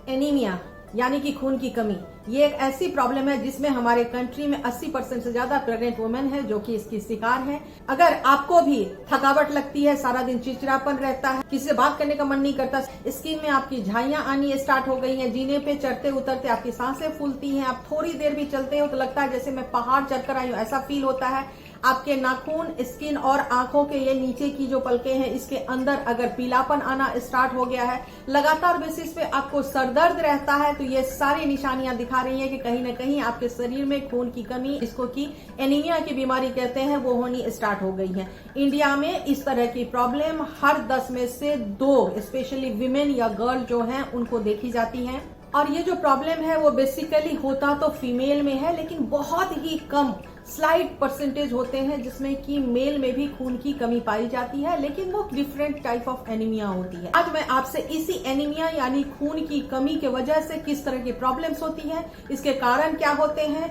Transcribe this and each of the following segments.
Anaemia यानी कि खून की कमी, ये एक ऐसी प्रॉब्लम है जिसमें हमारे कंट्री में 80% से ज्यादा प्रेग्नेंट वुमेन है जो कि इसकी शिकार है। अगर आपको भी थकावट लगती है, सारा दिन चिड़चिड़ापन रहता है, किसी से बात करने का मन नहीं करता, स्किन में आपकी झाइयां आनी स्टार्ट हो गई हैं, जीने पे चढ़ते उतरते आपकी सांसें फूलती हैं, आप थोड़ी देर भी चलते हो तो लगता है जैसे मैं पहाड़ चढ़कर आई हूं, ऐसा फील होता है। आपके नाखून, स्किन और आंखों के ये नीचे की जो पलकें हैं इसके अंदर अगर पीलापन आना स्टार्ट हो गया है, लगातार बेसिस पे आपको सरदर्द रहता है, तो ये सारी निशानियां दिखा रही हैं कि कहीं ना कहीं आपके शरीर में खून की कमी, इसको की एनीमिया की बीमारी कहते हैं, वो होनी स्टार्ट हो गई है। इंडिया में इस तरह की प्रॉब्लम हर 10 में से 2 स्पेशली विमेन या गर्ल जो हैं उनको देखी जाती है। और ये जो प्रॉब्लम है वो बेसिकली होता तो फीमेल में है, लेकिन बहुत ही कम स्लाइट परसेंटेज होते हैं जिसमें कि मेल में भी खून की कमी पाई जाती है, लेकिन वो डिफरेंट टाइप ऑफ एनीमिया होती है। आज मैं आपसे इसी एनीमिया यानी खून की कमी के वजह से किस तरह की प्रॉब्लम्स होती हैं, इसके कारण क्या होते हैं,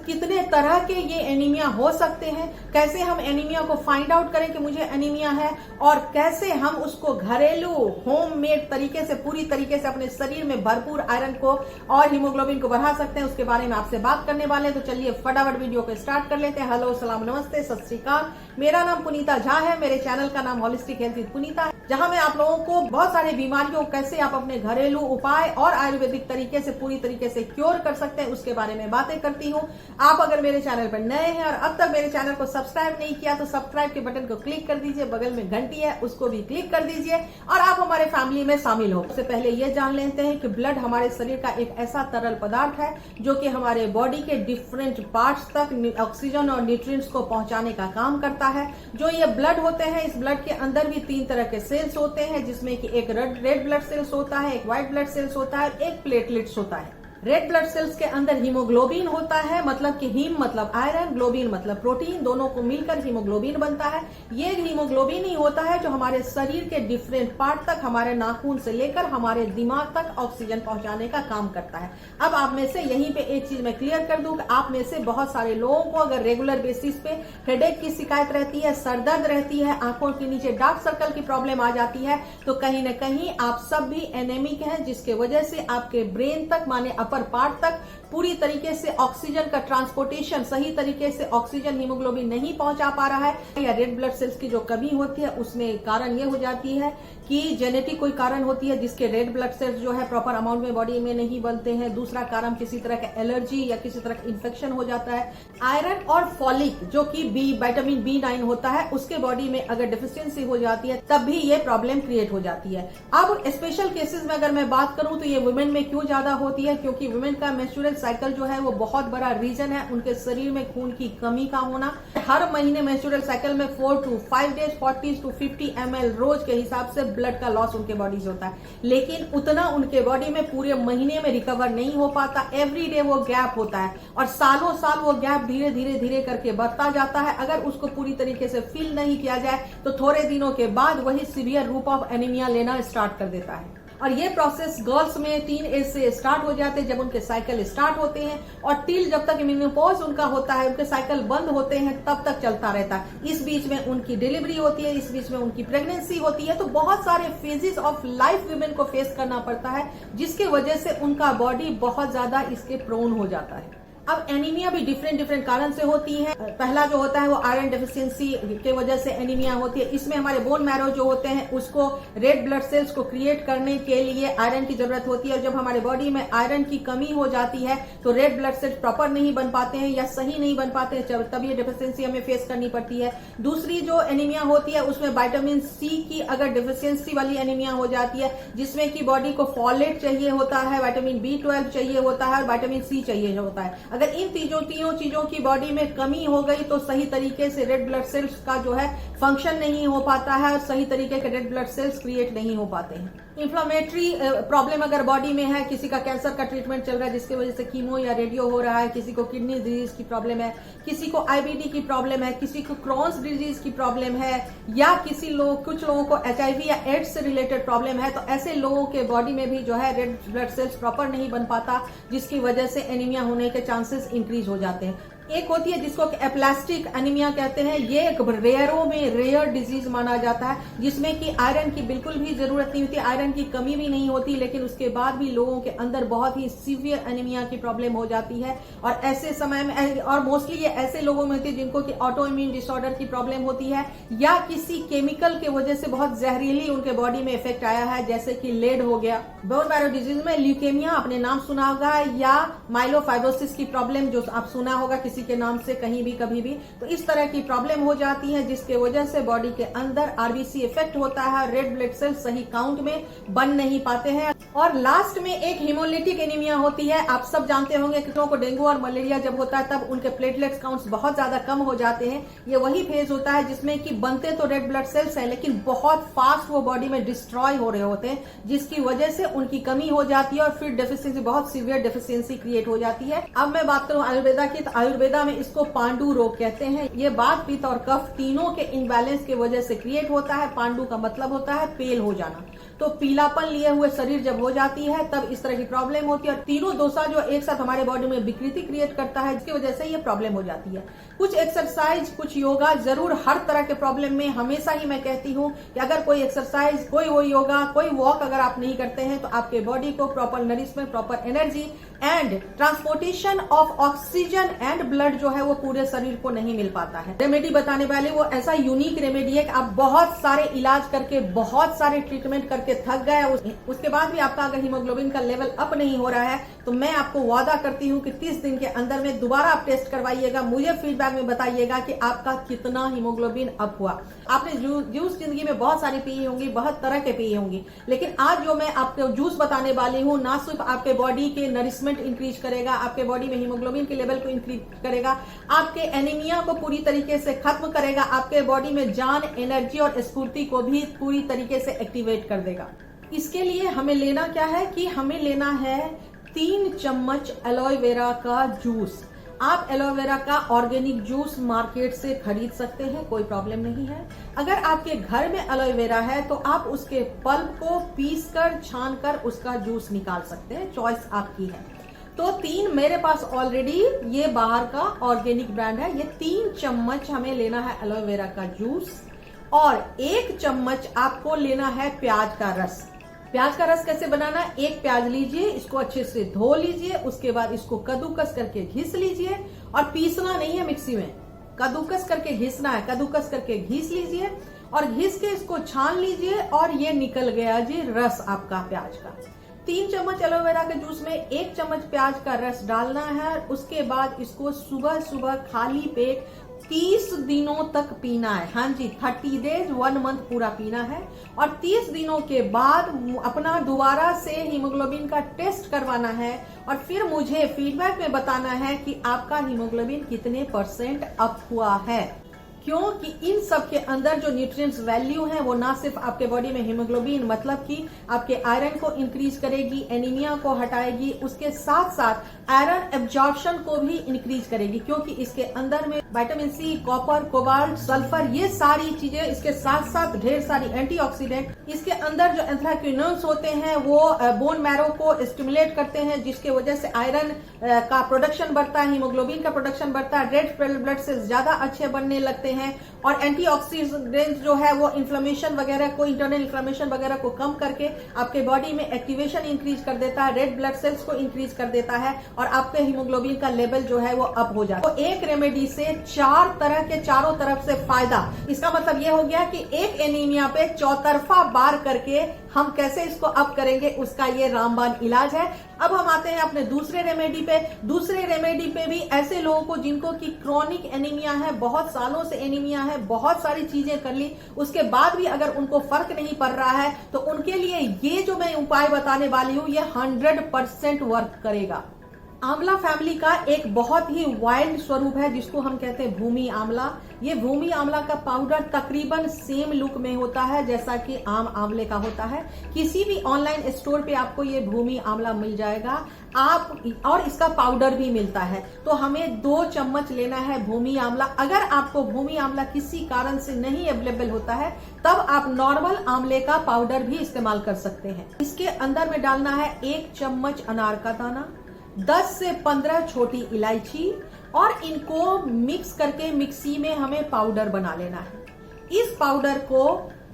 कितने तरह के ये एनीमिया हो सकते हैं, कैसे हम एनीमिया को फाइंड आउट करें कि मुझे एनीमिया है, और कैसे हम उसको घरेलू होममेड तरीके से पूरी तरीके से अपने शरीर में भरपूर आयरन को और हीमोग्लोबिन को बढ़ा सकते हैं, उसके बारे में आपसे बात करने वाले हैं। तो चलिए फटाफट वीडियो को स्टार्ट कर लेते हैं। हेलो, सलाम, नमस्ते, सत श्री अकाल। मेरा नाम पुनीता झा है। मेरे चैनल का नाम होलिस्टिक हेल्थ विद पुनीता है, जहां मैं आप लोगों को बहुत सारी बीमारियों कैसे आप अपने घरेलू उपाय और आयुर्वेदिक तरीके से पूरी तरीके से क्योर कर सकते हैं उसके बारे में बातें करती हूं। आप अगर मेरे चैनल पर नए हैं और अब तक मेरे चैनल को सब्सक्राइब नहीं किया तो सब्सक्राइब के बटन को क्लिक कर दीजिए, बगल में घंटी है उसको भी क्लिक कर दीजिए और आप हमारे फैमिली में शामिल हो। सबसे पहले ये जान लेते हैं कि ब्लड हमारे शरीर का एक ऐसा तरल पदार्थ है जो कि हमारे बॉडी के डिफरेंट पार्ट्स तक ऑक्सीजन और न्यूट्रिएंट्स को पहुंचाने का काम करता है। जो ये ब्लड होते हैं, इस ब्लड के अंदर भी 3 तरह के सेल्स होते हैं, जिसमें कि एक रेड ब्लड सेल्स होता है, एक व्हाइट ब्लड सेल्स होता है, एक प्लेटलेट्स होता है। रेड ब्लड सेल्स के अंदर हीमोग्लोबिन होता है, मतलब कि हीम मतलब आयरन, ग्लोबिन मतलब प्रोटीन, दोनों को मिलकर हीमोग्लोबिन बनता है। ये हीमोग्लोबिन ही होता है जो हमारे शरीर के डिफरेंट पार्ट तक, हमारे नाखून से लेकर हमारे दिमाग तक ऑक्सीजन पहुंचाने का काम करता है। अब आप में से यहीं पे एक चीज मैं क्लियर कर दूं कि आप में से बहुत सारे लोगों को अगर रेगुलर बेसिस पे हेडेक की शिकायत रहती है, सरदर्द रहती है, आंखों के नीचे डार्क सर्कल की प्रॉब्लम आ जाती है, तो कहीं न कहीं आप सब भी एनेमिक हैं, जिसके वजह से आपके ब्रेन तक माने अपर पार्ट तक पूरी तरीके से ऑक्सीजन का ट्रांसपोर्टेशन, सही तरीके से ऑक्सीजन हीमोग्लोबिन नहीं पहुंचा पा रहा है, या रेड ब्लड सेल्स की जो कमी होती है उसमें कारण ये हो जाती है कि जेनेटिक कोई कारण होती है जिसके रेड ब्लड सेल्स जो है प्रॉपर अमाउंट में बॉडी में नहीं बनते हैं। दूसरा कारण किसी तरह का एलर्जी या किसी तरह का इन्फेक्शन हो जाता है। आयरन और फॉलिक जो कि विटामिन B9 होता है, उसके बॉडी में अगर डिफिशियंसी हो जाती है तब भी ये प्रॉब्लम क्रिएट हो जाती है। अब स्पेशल केसेस में अगर मैं बात करूं तो ये वुमेन में क्यों ज्यादा होती है, क्योंकि वुमेन का मेंस्ट्रुअल साइकिल जो है वो बहुत बड़ा रीजन है उनके शरीर में खून की कमी का होना। हर महीने मेंस्ट्रुअल साइकिल में 4 to 5 days 40 to 50 ml रोज के हिसाब से ब्लड का लॉस उनके बॉडी से होता है, लेकिन उतना उनके बॉडी में पूरे महीने में रिकवर नहीं हो पाता। एवरी डे वो गैप होता है और सालों साल वो गैप धीरे धीरे धीरे करके बढ़ता जाता है। अगर उसको पूरी तरीके से फील नहीं किया जाए तो थोड़े दिनों के बाद वही सीवियर रूप ऑफ एनीमिया लेना स्टार्ट कर देता है। और ये प्रोसेस गर्ल्स में टीन एज से स्टार्ट हो जाते हैं, जब उनके साइकिल स्टार्ट होते हैं, और टिल जब तक मेनोपॉज उनका होता है, उनके साइकिल बंद होते हैं, तब तक चलता रहता है। इस बीच में उनकी डिलीवरी होती है, इस बीच में उनकी प्रेगनेंसी होती है, तो बहुत सारे फेजेस ऑफ लाइफ वुमेन को फेस करना पड़ता है, जिसके वजह से उनका बॉडी बहुत ज्यादा इसके प्रोन हो जाता है। अब एनीमिया भी डिफरेंट कारण से होती है। पहला जो होता है वो आयरन डेफिशिएंसी के वजह से एनीमिया होती है। इसमें हमारे बोन मैरो जो होते हैं उसको रेड ब्लड सेल्स को क्रिएट करने के लिए आयरन की जरूरत होती है, और जब हमारे बॉडी में आयरन की कमी हो जाती है तो रेड ब्लड सेल्स प्रॉपर नहीं बन पाते हैं या सही नहीं बन पाते हैं, तब ये डेफिशिएंसी हमें फेस करनी पड़ती है। दूसरी जो एनीमिया होती है उसमें विटामिन C की अगर डेफिशिएंसी वाली एनीमिया हो जाती है, जिसमें कि बॉडी को फॉलेट चाहिए होता है, विटामिन B12 चाहिए होता है और विटामिन C चाहिए होता है। अगर इन तीनों चीजों की बॉडी में कमी हो गई तो सही तरीके से रेड ब्लड सेल्स का जो है फंक्शन नहीं हो पाता है और सही तरीके के रेड ब्लड सेल्स क्रिएट नहीं हो पाते हैं। इन्फ्लामेटरी प्रॉब्लम अगर बॉडी में है, किसी का कैंसर का ट्रीटमेंट चल रहा है जिसकी वजह से कीमो या रेडियो हो रहा है, किसी को किडनी डिजीज की प्रॉब्लम है, किसी को IBD की प्रॉब्लम है, किसी को क्रॉन्स डिजीज की प्रॉब्लम है, या कुछ लोगों को HIV या एड्स से रिलेटेड प्रॉब्लम है, तो ऐसे लोगों के बॉडी में भी जो है रेड ब्लड सेल्स प्रॉपर नहीं बन पाता, जिसकी वजह से एनीमिया होने के चांसेस इंक्रीज हो जाते हैं। एक होती है जिसको एप्लास्टिक एनीमिया कहते हैं। ये एक रेयरों में रेयर डिजीज माना जाता है, जिसमें कि आयरन की बिल्कुल भी जरूरत नहीं होती, आयरन की कमी भी नहीं होती, लेकिन उसके बाद भी लोगों के अंदर बहुत ही सीवियर एनीमिया की प्रॉब्लम हो जाती है। और ऐसे समय में, और मोस्टली ये ऐसे लोगों में होती है जिनको कि ऑटो इम्यून डिसऑर्डर की प्रॉब्लम होती है, या किसी केमिकल के वजह से बहुत जहरीली उनके बॉडी में इफेक्ट आया है, जैसे कि लेड हो गया। बोन मैरो डिजीज में ल्यूकेमिया आपने नाम सुना होगा, या माइलोफाइब्रोसिस की प्रॉब्लम जो आप सुना होगा किसी के नाम से कहीं भी कभी भी। तो इस तरह की प्रॉब्लम हो जाती है, जिसके वजह से बॉडी के अंदर आरबीसी इफेक्ट होता है, रेड ब्लड सेल सही काउंट में बन नहीं पाते हैं। और लास्ट में एक हीमोलिटिक एनीमिया होती है। आप सब जानते होंगे कितनों को डेंगू और मलेरिया जब होता है तब उनके प्लेटलेट्स काउंट्स बहुत ज्यादा कम हो जाते हैं। ये वही फेज होता है जिसमें कि बनते तो रेड ब्लड सेल्स हैं, लेकिन बहुत फास्ट वो बॉडी में डिस्ट्रॉय हो रहे होते हैं, जिसकी वजह से उनकी कमी हो जाती है और फिर डेफिशिएंसी, बहुत सीवियर डेफिशिएंसी क्रिएट हो जाती है। अब मैं बात करूं आयुर्वेदा की, तो आयुर्वेदा में इसको पांडु रोग कहते हैं। ये वात, पित्त और कफ तीनों के इनबैलेंस की वजह से क्रिएट होता है। पांडु का मतलब होता है पेल हो जाना। तो पीलापन लिए हुए शरीर जब हो जाती है तब इस तरह की प्रॉब्लम होती है। और तीनों दोषा जो एक साथ हमारे बॉडी में विकृति क्रिएट करता है, जिसकी वजह से ये प्रॉब्लम हो जाती है। कुछ एक्सरसाइज, कुछ योगा जरूर हर तरह के प्रॉब्लम में, हमेशा ही मैं कहती हूँ कि अगर कोई एक्सरसाइज, कोई वो योगा, कोई वॉक अगर आप नहीं करते हैं तो आपके बॉडी को proper nourishment, proper energy and transportation of oxygen and blood जो है वो पूरे शरीर को नहीं मिल पाता है। रेमेडी बताने वाले वो ऐसा यूनिक रेमेडी है कि आप बहुत सारे इलाज करके, बहुत सारे ट्रीटमेंट करके थक गए, उसके बाद भी आपका अगर हीमोग्लोबिन का लेवल अप नहीं हो रहा है, तो मैं आपको वादा करती हूँ कि 30 दिन के अंदर में दोबारा आप टेस्ट करवाइएगा, मुझे फीडबैक में बताइएगा कि आपका कितना हीमोग्लोबिन अप हुआ। आपने जूस जिंदगी में बहुत सारी पी होंगी, बहुत तरह के पी होंगी, लेकिन आज जो मैं आपको जूस बताने वाली हूँ, ना सिर्फ आपके बॉडी के नरिशमेंट इंक्रीज करेगा, आपके बॉडी में हीमोग्लोबिन के लेवल को इंक्रीज करेगा, आपके एनीमिया को पूरी तरीके से खत्म करेगा, आपके बॉडी में जान, एनर्जी और स्फूर्ति को भी पूरी तरीके से एक्टिवेट कर देगा। इसके लिए हमें लेना क्या है कि हमें लेना है 3 चम्मच एलोवेरा का जूस। आप एलोवेरा का ऑर्गेनिक जूस मार्केट से खरीद सकते हैं, कोई प्रॉब्लम नहीं है। अगर आपके घर में एलोवेरा है तो आप उसके पल्प को पीसकर, छानकर उसका जूस निकाल सकते हैं, चॉइस आपकी है। तो 3 मेरे पास ऑलरेडी ये बाहर का ऑर्गेनिक ब्रांड है, ये 3 चम्मच हमें लेना है एलोवेरा का जूस। और 1 चम्मच आपको लेना है प्याज का रस। प्याज का रस कैसे बनाना? एक प्याज लीजिए, इसको अच्छे से धो लीजिए, उसके बाद इसको कद्दूकस करके घिस लीजिए। और पीसना नहीं है मिक्सी में, कद्दूकस करके घिसना है। कद्दूकस करके घिस लीजिए और घिस के इसको छान लीजिए और ये निकल गया जी रस आपका प्याज का। 3 चम्मच एलोवेरा के जूस में 1 चम्मच प्याज का रस डालना है। उसके बाद इसको सुबह सुबह खाली पेट 30 दिनों तक पीना है। हाँ जी, 30 डेज, 1 मंथ पूरा पीना है। और 30 दिनों के बाद अपना दोबारा से हीमोग्लोबिन का टेस्ट करवाना है और फिर मुझे फीडबैक में बताना है कि आपका हीमोग्लोबिन कितने % अप हुआ है। क्योंकि इन सब के अंदर जो न्यूट्रिएंट्स वैल्यू है वो ना सिर्फ आपके बॉडी में हीमोग्लोबिन मतलब कि आपके आयरन को इंक्रीज करेगी, एनीमिया को हटाएगी, उसके साथ साथ आयरन एब्जॉर्प्शन को भी इंक्रीज करेगी, क्योंकि इसके अंदर में vitamin C, copper, cobalt, sulphur, ये सारी चीजें, इसके साथ साथ ढेर सारी एंटीऑक्सीडेंट, इसके अंदर जो एंथ्राक्विनोन्स होते हैं वो बोन मैरो को स्टिमुलेट करते हैं, जिसके वजह से आयरन का प्रोडक्शन बढ़ता है, हीमोग्लोबिन का प्रोडक्शन बढ़ता है, रेड ब्लड सेल्स ज्यादा अच्छे बनने लगते हैं। और एंटीऑक्सीडेंट जो है वो इन्फ्लेमेशन वगैरह को, इंटरनल इन्फ्लेमेशन वगैरह को कम करके आपके बॉडी में एक्टिवेशन इंक्रीज कर देता है, रेड ब्लड सेल्स को इंक्रीज कर देता है और आपके हीमोग्लोबिन का लेवल जो है वो अप हो जाता है। तो एक रेमेडी से 4 तरह के, चारों तरफ से फायदा। इसका मतलब ये हो गया कि एक एनीमिया पे चौतरफा बार करके हम कैसे इसको अप करेंगे, उसका ये रामबाण इलाज है। अब हम आते हैं अपने दूसरे रेमेडी पे। दूसरे रेमेडी पे भी ऐसे लोगों को जिनको की क्रॉनिक एनीमिया है, बहुत सालों से एनीमिया है, बहुत सारी चीजें कर ली, उसके बाद भी अगर उनको फर्क नहीं पड़ रहा है, तो उनके लिए ये जो मैं उपाय बताने वाली हूँ ये 100% वर्क करेगा। आंवला फैमिली का एक बहुत ही वाइल्ड स्वरूप है जिसको हम कहते हैं भूमि आंवला। ये भूमि आंवला का पाउडर तकरीबन सेम लुक में होता है जैसा कि आम आंवले का होता है। किसी भी ऑनलाइन स्टोर पे आपको ये भूमि आंवला मिल जाएगा, और इसका पाउडर भी मिलता है। तो हमें 2 चम्मच लेना है भूमि आंवला। अगर आपको भूमि आंवला किसी कारण से नहीं अवेलेबल होता है तब आप नॉर्मल आंवले का पाउडर भी इस्तेमाल कर सकते हैं। इसके अंदर में डालना है 1 चम्मच अनार का दाना, 10 से 15 छोटी इलायची, और इनको मिक्स करके मिक्सी में हमें पाउडर बना लेना है। इस पाउडर को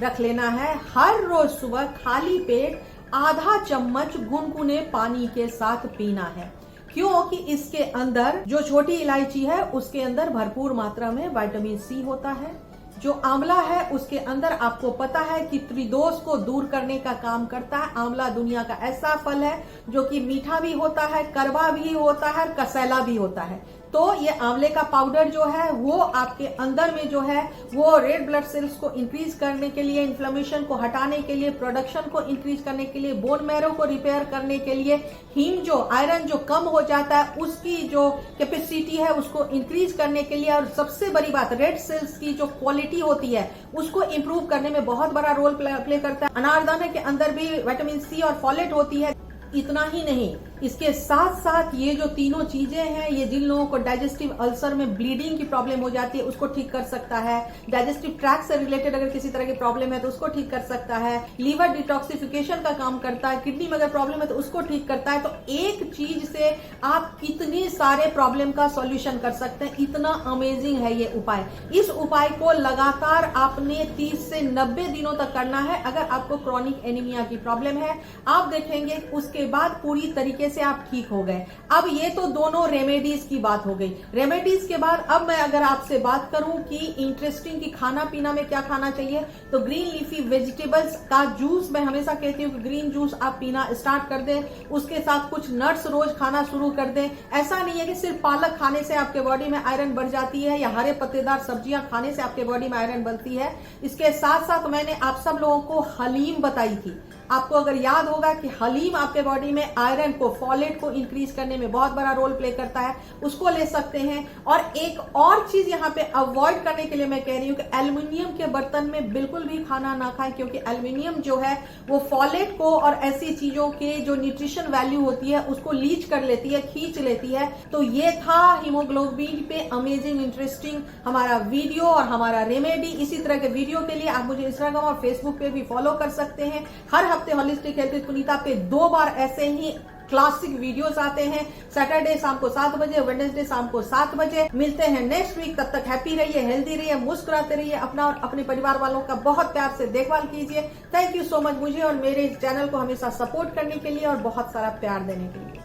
रख लेना है। हर रोज सुबह खाली पेट आधा चम्मच गुनगुने पानी के साथ पीना है, क्योंकि इसके अंदर जो छोटी इलायची है उसके अंदर भरपूर मात्रा में विटामिन सी होता है। जो आंवला है उसके अंदर आपको पता है कि त्रिदोष को दूर करने का काम करता है। आंवला दुनिया का ऐसा फल है जो कि मीठा भी होता है, कड़वा भी होता है, कसैला भी होता है। तो ये आंवले का पाउडर जो है वो आपके अंदर में जो है वो रेड ब्लड सेल्स को इंक्रीज करने के लिए, इन्फ्लेमेशन को हटाने के लिए, प्रोडक्शन को इंक्रीज करने के लिए, बोन मैरो को रिपेयर करने के लिए, हीम जो आयरन जो कम हो जाता है उसकी जो कैपेसिटी है उसको इंक्रीज करने के लिए, और सबसे बड़ी बात रेड सेल्स की जो क्वालिटी होती है उसको इंप्रूव करने में बहुत बड़ा रोल प्ले करता है। अनारदाने के अंदर भी विटामिन सी और फॉलेट होती है। इतना ही नहीं, इसके साथ साथ ये जो तीनों चीजें हैं ये जिन लोगों को डाइजेस्टिव अल्सर में ब्लीडिंग की प्रॉब्लम हो जाती है उसको ठीक कर सकता है। डाइजेस्टिव ट्रैक्ट से रिलेटेड अगर किसी तरह की प्रॉब्लम है तो उसको ठीक कर सकता है। लीवर डिटॉक्सिफिकेशन का काम करता है। किडनी में अगर प्रॉब्लम है तो उसको ठीक करता है। तो एक चीज से आप कितने सारे प्रॉब्लम का सॉल्यूशन कर सकते हैं। इतना अमेजिंग है ये उपाय। इस उपाय को लगातार आपने 30 से 90 दिनों तक करना है। अगर आपको क्रॉनिक एनीमिया की प्रॉब्लम है आप देखेंगे उसके बाद पूरी तरीके से आप ठीक हो गए। अब ये तो दोनों रेमेडीज की बात हो गई। रेमेडीज के बाद अब मैं अगर आपसे बात करूं कि इंटरेस्टिंग कि खाना पीना में क्या खाना चाहिए, तो ग्रीन लीफी वेजिटेबल्स का जूस मैं हमेशा कहती हूँ कि ग्रीन जूस आप पीना स्टार्ट कर दें। उसके साथ कुछ नट्स रोज खाना शुरू कर दें। ऐसा नहीं है कि सिर्फ पालक खाने से आपके बॉडी में आयरन बढ़ जाती है या हरे पत्तेदार सब्जियां खाने से आपके बॉडी में आयरन बनती है। इसके साथ साथ मैंने आप सब लोगों को हलीम बताई थी। आपको अगर याद होगा कि हलीम आपके बॉडी में आयरन को, फॉलेट को इंक्रीज करने में बहुत बड़ा रोल प्ले करता है, उसको ले सकते हैं। और एक और चीज यहाँ पे अवॉइड करने के लिए मैं कह रही हूँ कि एल्युमिनियम के बर्तन में बिल्कुल भी खाना ना खाएं, क्योंकि एल्युमिनियम जो है वो फॉलेट को और ऐसी चीजों के जो न्यूट्रिशन वैल्यू होती है उसको लीच कर लेती है, खींच लेती है। तो ये था हीमोग्लोबिन पे अमेजिंग इंटरेस्टिंग हमारा वीडियो और हमारा रेमेडी। इसी तरह के वीडियो के लिए आप मुझे इंस्टाग्राम और फेसबुक पे भी फॉलो कर सकते हैं। हर हफ्ते होलिस्टिक हेल्थ विद पुनीता पे 2 बार ऐसे ही क्लासिक वीडियोस आते हैं। सैटरडे शाम को 7 बजे, वेडनेसडे शाम को 7 बजे। मिलते हैं नेक्स्ट वीक। तब तक हैप्पी रहिए, हेल्दी रहिए, मुस्कुराते रहिए, अपना और अपने परिवार वालों का बहुत प्यार से देखभाल कीजिए। थैंक यू सो मच मुझे और मेरे चैनल को हमेशा सपोर्ट करने के लिए और बहुत सारा प्यार देने के लिए।